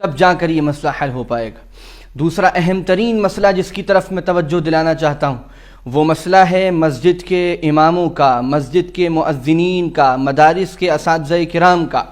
تب جا کر یہ مسئلہ حل ہو پائے گا۔ دوسرا اہم ترین مسئلہ جس کی طرف میں توجہ دلانا چاہتا ہوں وہ مسئلہ ہے مسجد کے اماموں کا، مسجد کے مؤذنین کا، مدارس کے اساتذہ کرام کا۔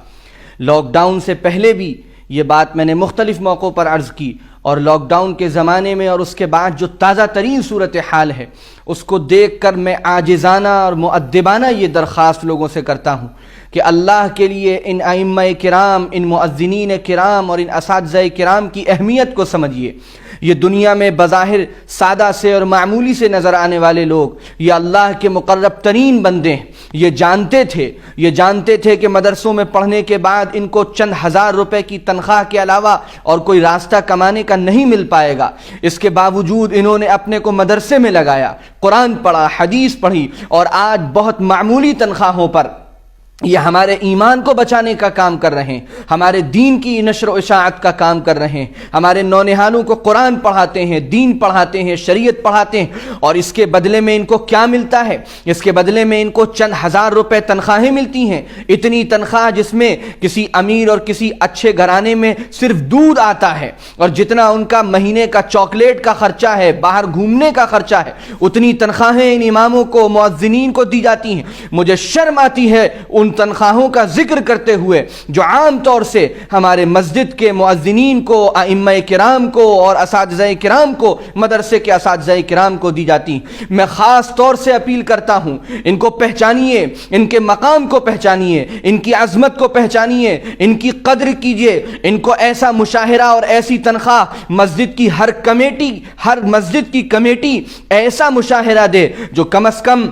لاک ڈاؤن سے پہلے بھی یہ بات میں نے مختلف موقعوں پر عرض کی، اور لاک ڈاؤن کے زمانے میں اور اس کے بعد جو تازہ ترین صورتحال ہے اس کو دیکھ کر میں عاجزانہ اور مؤدبانہ یہ درخواست لوگوں سے کرتا ہوں کہ اللہ کے لیے ان ائمہ کرام، ان مؤذنین کرام اور ان اساتذہ کرام کی اہمیت کو سمجھیے۔ یہ دنیا میں بظاہر سادہ سے اور معمولی سے نظر آنے والے لوگ یہ اللہ کے مقرب ترین بندے ہیں۔ یہ جانتے تھے کہ مدرسوں میں پڑھنے کے بعد ان کو چند ہزار روپے کی تنخواہ کے علاوہ اور کوئی راستہ کمانے کا نہیں مل پائے گا۔ اس کے باوجود انہوں نے اپنے کو مدرسے میں لگایا، قرآن پڑھا، حدیث پڑھی، اور آج بہت معمولی تنخواہوں پر یہ ہمارے ایمان کو بچانے کا کام کر رہے ہیں، ہمارے دین کی نشر و اشاعت کا کام کر رہے ہیں، ہمارے نونہالوں کو قرآن پڑھاتے ہیں، دین پڑھاتے ہیں، شریعت پڑھاتے ہیں، اور اس کے بدلے میں ان کو کیا ملتا ہے؟ اس کے بدلے میں ان کو چند ہزار روپے تنخواہیں ملتی ہیں۔ اتنی تنخواہ جس میں کسی امیر اور کسی اچھے گھرانے میں صرف دودھ آتا ہے، اور جتنا ان کا مہینے کا چاکلیٹ کا خرچہ ہے، باہر گھومنے کا خرچہ ہے، اتنی تنخواہیں ان اماموں کو، مؤذنین کو دی جاتی ہیں۔ مجھے شرم آتی ہے ان تنخواہوں کا ذکر کرتے ہوئے جو عام طور سے ہمارے مسجد کے مؤذنین کو، ائمہ کرام کو اور اساتذہ کرام کو، مدرسے کے اساتذہ کرام کو دی جاتی ہیں۔ میں خاص طور سے اپیل کرتا ہوں، ان کو پہچانیے، ان کے مقام کو پہچانیے، ان کی عظمت کو پہچانیے، ان کی قدر کیجیے۔ ان کو ایسا مشاہرہ اور ایسی تنخواہ مسجد کی ہر مسجد کی کمیٹی ایسا مشاہرہ دے جو کم از کم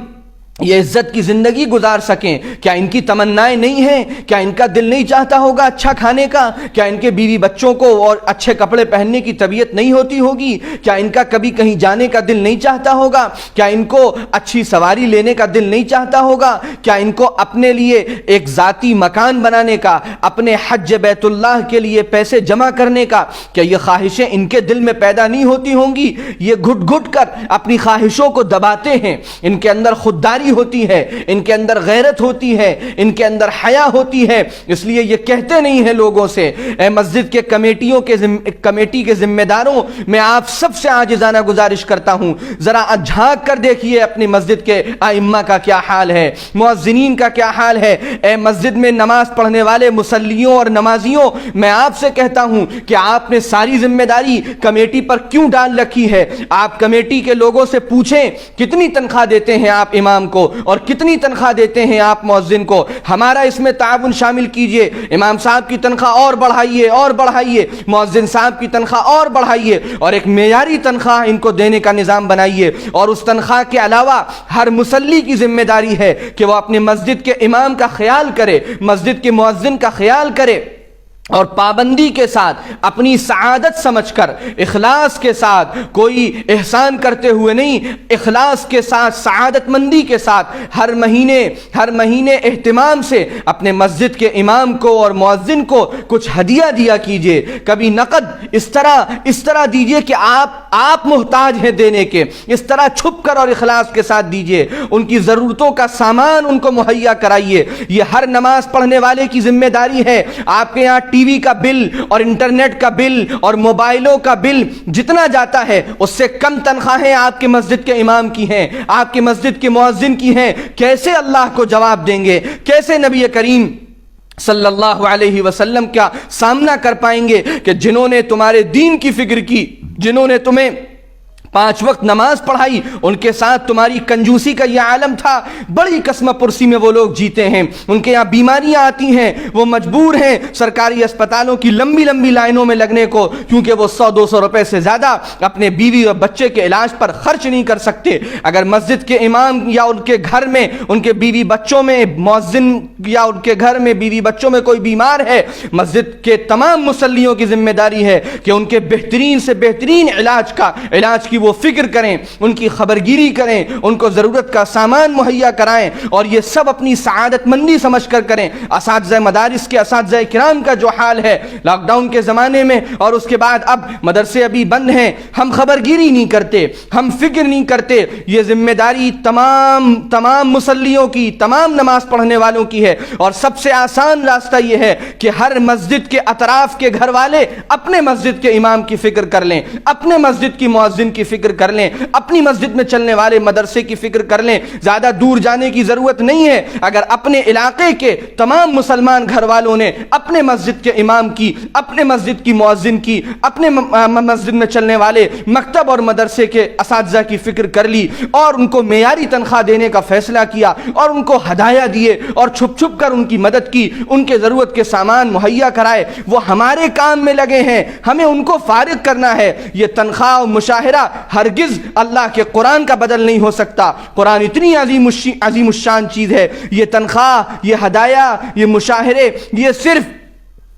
یہ عزت کی زندگی گزار سکیں۔ کیا ان کی تمنائیں نہیں ہیں؟ کیا ان کا دل نہیں چاہتا ہوگا اچھا کھانے کا؟ کیا ان کے بیوی بچوں کو اور اچھے کپڑے پہننے کی طبیعت نہیں ہوتی ہوگی؟ کیا ان کا کبھی کہیں جانے کا دل نہیں چاہتا ہوگا؟ کیا ان کو اچھی سواری لینے کا دل نہیں چاہتا ہوگا؟ کیا ان کو اپنے لیے ایک ذاتی مکان بنانے کا، اپنے حج بیت اللہ کے لیے پیسے جمع کرنے کا، کیا یہ خواہشیں ان کے دل میں پیدا نہیں ہوتی ہوں گی؟ یہ گھٹ گھٹ کر اپنی خواہشوں کو دباتے ہیں۔ ان کے اندر خودداری ہوتی ہے، ان کے اندر غیرت ہوتی ہے، ان کے اندر حیا ہوتی ہے، اس لیے یہ کہتے نہیں ہیں لوگوں سے۔ اے مسجد کے کمیٹی کے ذمہ داروں، میں آپ سب سے عاجزانہ گزارش کرتا ہوں، ذرا جھانک کر دیکھیے اپنی مسجد کے ائمہ کا کیا حال ہے، مؤذنین کا کیا حال ہے۔ اے مسجد میں نماز پڑھنے والے مصلیوں اور نمازیوں، میں آپ سے کہتا ہوں کہ آپ نے ساری ذمہ داری کمیٹی پر کیوں ڈال رکھی ہے؟ آپ کمیٹی کے لوگوں سے پوچھیں کتنی تنخواہ دیتے ہیں آپ امام کو اور کتنی تنخواہ دیتے ہیں آپ مؤذن کو۔ ہمارا اس میں تعاون شامل کیجئے، امام صاحب کی تنخواہ اور بڑھائیے، مؤذن صاحب کی تنخواہ اور بڑھائیے، اور ایک معیاری تنخواہ ان کو دینے کا نظام بنائیے۔ اور اس تنخواہ کے علاوہ ہر مصلی کی ذمہ داری ہے کہ وہ اپنے مسجد کے امام کا خیال کرے، مسجد کے مؤذن کا خیال کرے، اور پابندی کے ساتھ اپنی سعادت سمجھ کر، اخلاص کے ساتھ، کوئی احسان کرتے ہوئے نہیں، اخلاص کے ساتھ، سعادت مندی کے ساتھ ہر مہینے اہتمام سے اپنے مسجد کے امام کو اور مؤذن کو کچھ ہدیہ دیا کیجئے۔ کبھی نقد اس طرح دیجئے کہ آپ محتاج ہیں دینے کے، اس طرح چھپ کر اور اخلاص کے ساتھ دیجئے۔ ان کی ضرورتوں کا سامان ان کو مہیا کرائیے۔ یہ ہر نماز پڑھنے والے کی ذمہ داری ہے۔ آپ کے یہاں ٹی وی کا بل اور انٹرنیٹ کا بل اور موبائلوں کا بل جتنا جاتا ہے اس سے کم تنخواہیں آپ کے مسجد کے امام کی ہیں، آپ کے مسجد کے مؤذن کی ہیں۔ کیسے اللہ کو جواب دیں گے؟ کیسے نبی کریم صلی اللہ علیہ وسلم کا سامنا کر پائیں گے کہ جنہوں نے تمہارے دین کی فکر کی، جنہوں نے تمہیں 5 وقت نماز پڑھائی، ان کے ساتھ تمہاری کنجوسی کا یہ عالم تھا؟ بڑی قسمہ پرسی میں وہ لوگ جیتے ہیں، ان کے یہاں بیماریاں آتی ہیں، وہ مجبور ہیں سرکاری اسپتالوں کی لمبی لائنوں میں لگنے کو، کیونکہ وہ 100-200 روپے سے زیادہ اپنے بیوی اور بچے کے علاج پر خرچ نہیں کر سکتے۔ اگر مسجد کے امام یا ان کے گھر میں، ان کے بیوی بچوں میں، مؤذن یا ان کے گھر میں بیوی بچوں میں کوئی بیمار ہے، مسجد کے تمام مصلیوں کی ذمہ داری ہے کہ ان کے بہترین سے بہترین علاج کی وہ فکر کریں، ان کی خبرگیری کریں، ان کو ضرورت کا سامان مہیا کرائیں، اور یہ سب اپنی سعادت مندی سمجھ کر کریں۔ اساتذہ مدارس کے اساتذہ کرام کا جو حال ہے لاک ڈاؤن کے زمانے میں، اور اس کے بعد اب مدرسے ابھی بند ہیں، ہم خبرگیری نہیں کرتے، ہم فکر نہیں کرتے، یہ ذمہ داری تمام مصلیوں کی، تمام نماز پڑھنے والوں کی ہے۔ اور سب سے آسان راستہ یہ ہے کہ ہر مسجد کے اطراف کے گھر والے اپنے مسجد کے امام کی فکر کر لیں، اپنے مسجد کی مؤذن کی فکر کر لیں، اپنی مسجد میں چلنے والے مدرسے کی فکر کر لیں۔ زیادہ دور جانے کی ضرورت نہیں ہے، اگر اپنے علاقے کے تمام مسلمان گھر والوں نے اپنے مسجد کے امام کی، اپنے مسجد کی مؤذن کی، اپنے مسجد میں چلنے والے مکتب اور مدرسے کے اساتذہ کی فکر کر لی، اور ان کو معیاری تنخواہ دینے کا فیصلہ کیا، اور ان کو ہدایہ دیے، اور چھپ چھپ کر ان کی مدد کی، ان کے ضرورت کے سامان مہیا کرائے، وہ ہمارے کام میں لگے ہیں، ہمیں ان کو فارغ کرنا ہے۔ یہ تنخواہ و مشاہرہ ہرگز اللہ کے قرآن کا بدل نہیں ہو سکتا۔ قرآن اتنی عظیم الشان چیز ہے، یہ تنخواہ، یہ ہدایہ، یہ مشاہرے، یہ صرف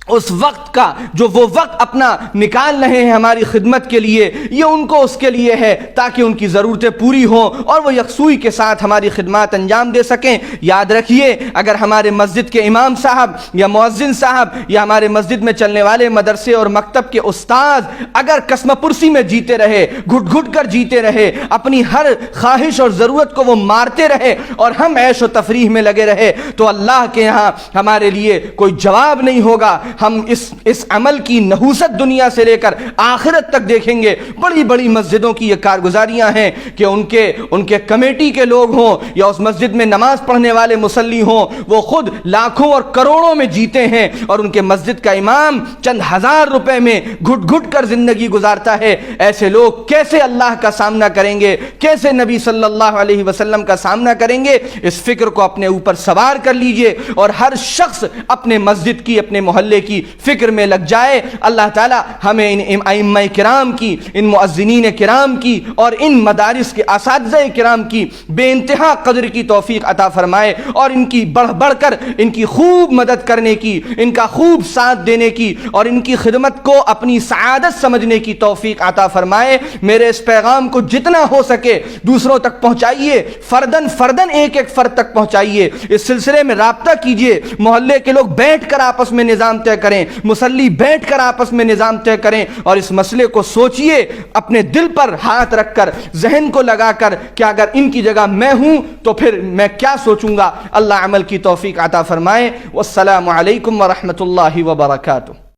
اس وقت کا جو وہ وقت اپنا نکال رہے ہیں ہماری خدمت کے لیے، یہ ان کو اس کے لیے ہے تاکہ ان کی ضرورتیں پوری ہوں اور وہ یکسوئی کے ساتھ ہماری خدمات انجام دے سکیں۔ یاد رکھیے، اگر ہمارے مسجد کے امام صاحب یا مؤذن صاحب یا ہمارے مسجد میں چلنے والے مدرسے اور مکتب کے استاذ اگر قسم پرسی میں جیتے رہے، گھٹ گھٹ کر جیتے رہے، اپنی ہر خواہش اور ضرورت کو وہ مارتے رہے، اور ہم عیش و تفریح میں لگے رہے، تو اللہ کے ہاں ہمارے لیے کوئی جواب نہیں ہوگا۔ ہم اس عمل کی نحوست دنیا سے لے کر آخرت تک دیکھیں گے۔ بڑی بڑی مسجدوں کی یہ کارگزاریاں ہیں کہ ان کے کمیٹی کے لوگ ہوں یا اس مسجد میں نماز پڑھنے والے مصلی ہوں، وہ خود لاکھوں اور کروڑوں میں جیتے ہیں، اور ان کے مسجد کا امام چند ہزار روپے میں گھٹ گھٹ کر زندگی گزارتا ہے۔ ایسے لوگ کیسے اللہ کا سامنا کریں گے، کیسے نبی صلی اللہ علیہ وسلم کا سامنا کریں گے؟ اس فکر کو اپنے اوپر سوار کر لیجئے، اور ہر شخص اپنے مسجد کی، اپنے محلے کی فکر میں لگ جائے۔ اللہ تعالی ہمیں ان ائمہ کرام کی، ان مؤذنین کرام کی، اور ان مدارس کے اساتذہ کرام کی بے انتہا قدر کی توفیق عطا فرمائے، اور ان کی بڑھ بڑھ کر ان کی خوب مدد کرنے کی، ان کا خوب ساتھ دینے کی، اور ان کی خدمت کو اپنی سعادت سمجھنے کی توفیق عطا فرمائے۔ میرے اس پیغام کو جتنا ہو سکے دوسروں تک پہنچائیے، فردن فردن ایک ایک فرد تک پہنچائیے۔ اس سلسلے میں رابطہ کیجئے، محلے کے لوگ بیٹھ کر آپس میں نظام طے کریں، مصلی بیٹھ کر آپس میں نظام طے کریں، اور اس مسئلے کو سوچئے، اپنے دل پر ہاتھ رکھ کر، ذہن کو لگا کر کہ اگر ان کی جگہ میں ہوں تو پھر میں کیا سوچوں گا۔ اللہ عمل کی توفیق عطا فرمائے۔ والسلام علیکم ورحمۃ اللہ وبرکاتہ۔